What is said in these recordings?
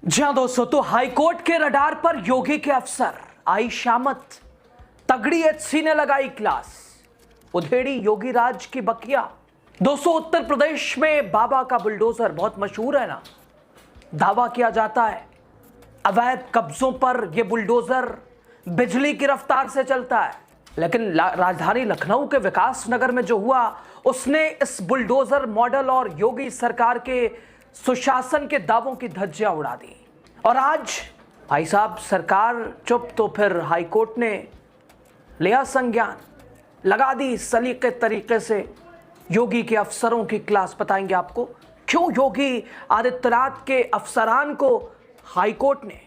जी हां दोस्तों, तो हाईकोर्ट के रडार पर योगी के अफसर, आई शामत, तगड़ी एचसी ने लगाई क्लास, उधेड़ी योगी राज की बखिया। दोस्तों, उत्तर प्रदेश में बाबा का बुलडोजर बहुत मशहूर है ना। दावा किया जाता है अवैध कब्जों पर यह बुलडोजर बिजली की रफ्तार से चलता है, लेकिन राजधानी लखनऊ के विकास नगर में जो हुआ उसने इस बुलडोजर मॉडल और योगी सरकार के सुशासन के दावों की धज्जियां उड़ा दी। और आज भाई साहब सरकार चुप तो फिर हाईकोर्ट ने लिया संज्ञान, लगा दी सलीके तरीके से योगी के अफसरों की क्लास। बताएंगे आपको क्यों योगी आदित्यनाथ के अफसरान को हाईकोर्ट ने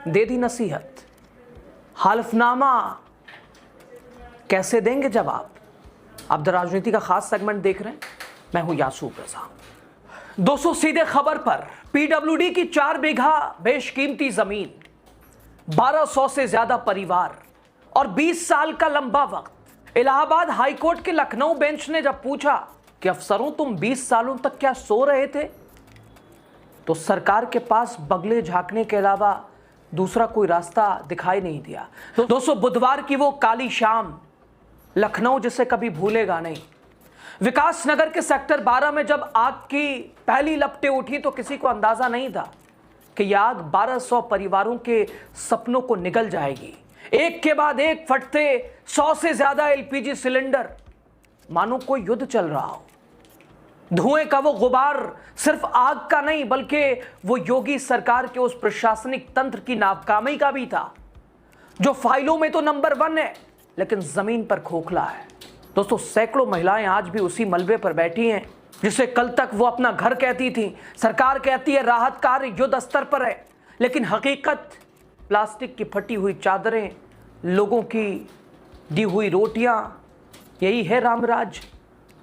दे दी नसीहत, हलफनामा कैसे देंगे जवाब। आप द राजनीति का खास सेगमेंट देख रहे हैं, मैं हूं यासूब रजा। दोस्तों, सीधे खबर पर, पीडब्ल्यूडी की 4 बीघा बेशकीमती जमीन, 1200 से ज्यादा परिवार और 20 साल का लंबा वक्त। इलाहाबाद हाईकोर्ट के लखनऊ बेंच ने जब पूछा कि अफसरों तुम 20 सालों तक क्या सो रहे थे, तो सरकार के पास बगले झांकने के अलावा दूसरा कोई रास्ता दिखाई नहीं दिया। तो दोस्तों, बुधवार की वो काली शाम, लखनऊ जिसे कभी भूलेगा नहीं। विकास नगर के सेक्टर 12 में जब आग की पहली लपटें उठी तो किसी को अंदाजा नहीं था कि यह आग 1200 परिवारों के सपनों को निगल जाएगी। एक के बाद एक फटते 100 से ज्यादा एलपीजी सिलेंडर, मानो कोई युद्ध चल रहा हो। धुएं का वो गुबार सिर्फ आग का नहीं, बल्कि वो योगी सरकार के उस प्रशासनिक तंत्र की नाकामी का भी था, जो फाइलों में तो नंबर 1 है लेकिन जमीन पर खोखला है। दोस्तों, सैकड़ों महिलाएं आज भी उसी मलबे पर बैठी हैं जिसे कल तक वो अपना घर कहती थी। सरकार कहती है राहत कार्य युद्ध स्तर पर है, लेकिन हकीकत प्लास्टिक की फटी हुई चादरें, लोगों की दी हुई रोटियां, यही है रामराज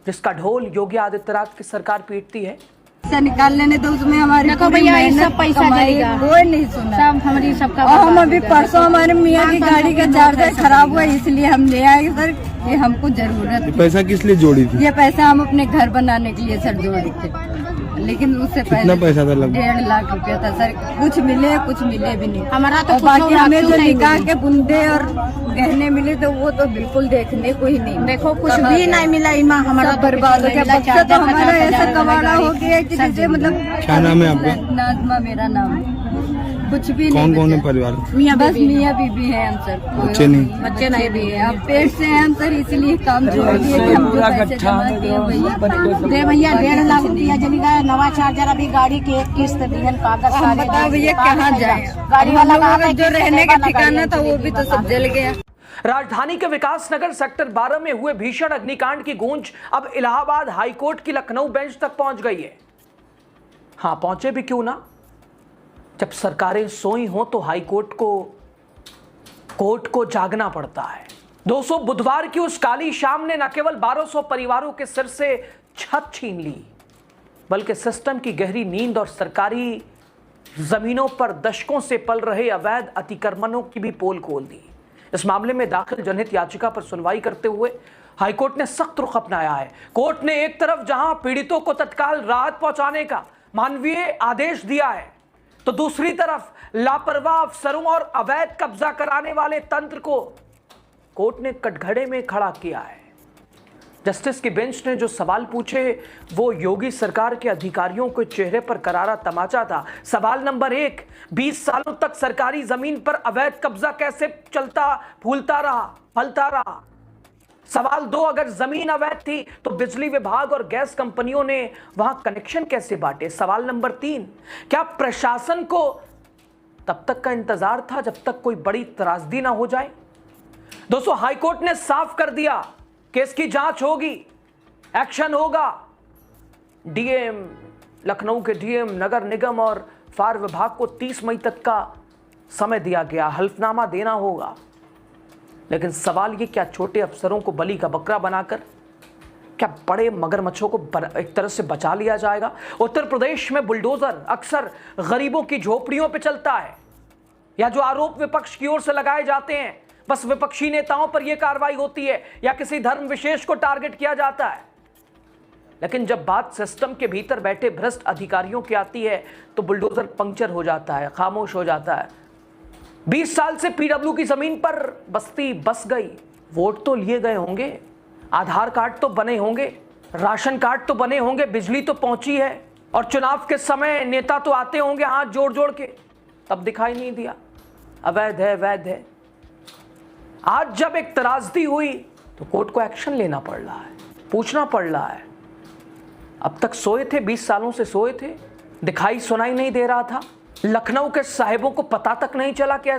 जिसका ढोल योगी आदित्यनाथ की सरकार पीटती है। पैसा निकाल लेने तो उसमें हमारी देखो भैया, सब पैसा जाएगा, कोई नहीं सुना। सब हमारी सबका। और हम अभी परसों हमारे मियाँ की गाड़ी का चार्जर खराब हुआ, इसलिए हम ले आए सर, ये हमको जरूरत है। पैसा किस लिए जोड़ी थी? ये पैसा हम अपने घर बनाने के लिए सर जोड़े थे, लेकिन उससे कितना पैसा था? लगभग 1.5 लाख रुपया था सर। कुछ मिले भी नहीं। हमारा तो बाकी हमें जो निकाह के बुंदे और गहने मिले तो वो तो बिल्कुल देखने को ही नहीं। देखो, कुछ भी नहीं मिला। इमा हमारा बर्बाद हो गया। तो हमारा ऐसा कबाड़ा हो गया कि जैसे मतलब। क्या नाम है आपका? नाजमा मेरा नाम है। कुछ भी कौन नहीं। कौन है परिवार? बस मियाँ बीबी है हम सर। बच्चे नहीं? बच्चे नहीं भी है। हम पेट से हैं हम सर, इसलिए काम छोड़ दिए कि हम पैसे जमा किए भैया। दे भैया, 1.5 लाख रुपया जमीन, नवा चार्जर, अभी गाड़ी की एक किस्त दिहन, कागज सारे। बताओ भैया कहाँ जाए? गाड़ी वाला जो रहने का ठिकाना था वो भी तो सब जल गया। राजधानी के विकास नगर सेक्टर 12 में हुए भीषण अग्निकांड की गूंज अब इलाहाबाद हाईकोर्ट की लखनऊ बेंच तक पहुंच गई है। हां, पहुंचे भी क्यों ना, जब सरकारें सोई हो तो हाईकोर्ट को जागना पड़ता है। दोस्तों, बुधवार की उस काली शाम ने न केवल 1200 परिवारों के सिर से छत छीन ली, बल्कि सिस्टम की गहरी नींद और सरकारी जमीनों पर दशकों से पल रहे अवैध अतिक्रमणों की भी पोल खोल दी। इस मामले में दाखिल जनहित याचिका पर सुनवाई करते हुए हाईकोर्ट ने सख्त रुख अपनाया है। कोर्ट ने एक तरफ जहां पीड़ितों को तत्काल राहत पहुंचाने का मानवीय आदेश दिया है, तो दूसरी तरफ लापरवाह अफसरों और अवैध कब्जा कराने वाले तंत्र को कोर्ट ने कटघरे में खड़ा किया है। जस्टिस की बेंच ने जो सवाल पूछे वो योगी सरकार के अधिकारियों के चेहरे पर करारा तमाचा था। सवाल नंबर 1, 20 सालों तक सरकारी जमीन पर अवैध कब्जा कैसे चलता, फूलता रहा, फलता रहा। सवाल 2, अगर जमीन अवैध थी तो बिजली विभाग और गैस कंपनियों ने वहां कनेक्शन कैसे बांटे। सवाल नंबर 3, क्या प्रशासन को तब तक का इंतजार था जब तक कोई बड़ी त्रासदी ना हो जाए। दोस्तों, हाईकोर्ट ने साफ कर दिया कि इसकी जांच होगी, एक्शन होगा। डीएम, लखनऊ के डीएम, नगर निगम और फायर विभाग को 30 मई तक का समय दिया गया, हल्फनामा देना होगा। लेकिन सवाल ये, क्या छोटे अफसरों को बलि का बकरा बनाकर क्या बड़े मगरमच्छों को एक तरह से बचा लिया जाएगा। उत्तर प्रदेश में बुलडोजर अक्सर गरीबों की झोपड़ियों पर चलता है, या जो आरोप विपक्ष की ओर से लगाए जाते हैं बस विपक्षी नेताओं पर यह कार्रवाई होती है या किसी धर्म विशेष को टारगेट किया जाता है। लेकिन जब बात सिस्टम के भीतर बैठे भ्रष्ट अधिकारियों की आती है तो बुलडोजर पंक्चर हो जाता है, खामोश हो जाता है। 20 साल से पीडब्ल्यू की जमीन पर बस्ती बस गई। वोट तो लिए गए होंगे, आधार कार्ड तो बने होंगे, राशन कार्ड तो बने होंगे, बिजली तो पहुंची है, और चुनाव के समय नेता तो आते होंगे हाथ जोड़ जोड़ के, तब दिखाई नहीं दिया। अवैध है, वैध है। आज जब एक त्रासदी हुई तो कोर्ट को एक्शन लेना पड़ रहा है, पूछना पड़ रहा है। अब तक सोए थे, 20 सालों से सोए थे, दिखाई सुनाई नहीं दे रहा था। लखनऊ के साहिबों को पता तक नहीं चला कि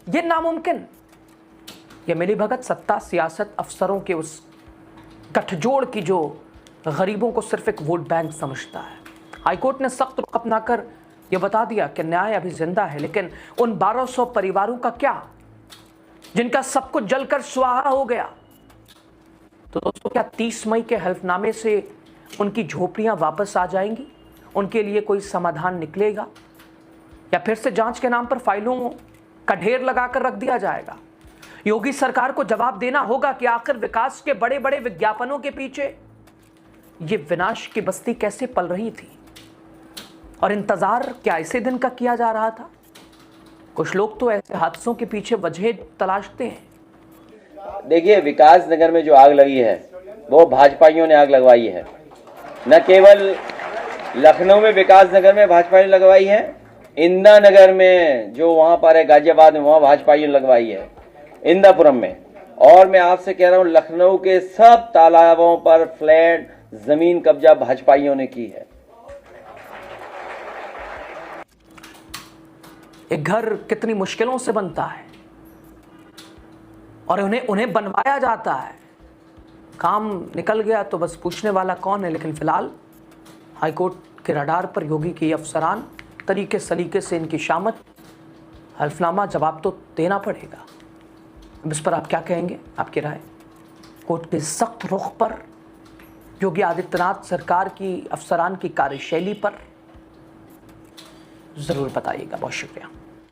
ये नामुमकिन। ये मिलीभगत सत्ता, सियासत, अफसरों के उस गठजोड़ की जो गरीबों को सिर्फ एक वोट बैंक समझता है। हाईकोर्ट ने सख्त रुख अपनाकर यह बता दिया कि न्याय अभी जिंदा है, लेकिन उन 1200 परिवारों का क्या जिनका सब कुछ जलकर स्वाहा हो गया? तो दोस्तों, क्या 30 मई के हल्फनामे से उनकी झोपड़ियां वापस आ जाएंगी? उनके लिए कोई समाधान निकलेगा, या फिर से जांच के नाम पर फाइलों का ढेर लगाकर रख दिया जाएगा? योगी सरकार को जवाब देना होगा कि आखिर विकास के बड़े बड़े विज्ञापनों के पीछे ये विनाश की बस्ती कैसे पल रही थी, और इंतजार क्या इसी दिन का किया जा रहा था? कुछ लोग तो ऐसे हादसों के पीछे वजह तलाशते हैं। देखिए, विकास नगर में जो आग लगी है वो भाजपाइयों ने आग लगवाई है। न केवल लखनऊ में विकास नगर में भाजपा ने लगवाई है, इंदिरा नगर में जो वहां पर है गाजियाबाद में, वहां भाजपाइयों ने लगवाई है, इंदिरापुरम में। और मैं आपसे कह रहा हूं, लखनऊ के सब तालाबों पर फ्लैट जमीन कब्जा भाजपाइयों ने की है। एक घर कितनी मुश्किलों से बनता है और उन्हें बनवाया जाता है। काम निकल गया तो बस पूछने वाला कौन है। लेकिन फिलहाल हाईकोर्ट के रडार पर योगी के अफसरान, तरीके सलीके से इनकी शामत, हल्फनामा जवाब तो देना पड़ेगा। अब इस पर आप क्या कहेंगे? आपकी राय कोर्ट के सख्त रुख पर, योगी आदित्यनाथ सरकार की अफसरान की कार्यशैली पर जरूर बताइएगा। बहुत शुक्रिया।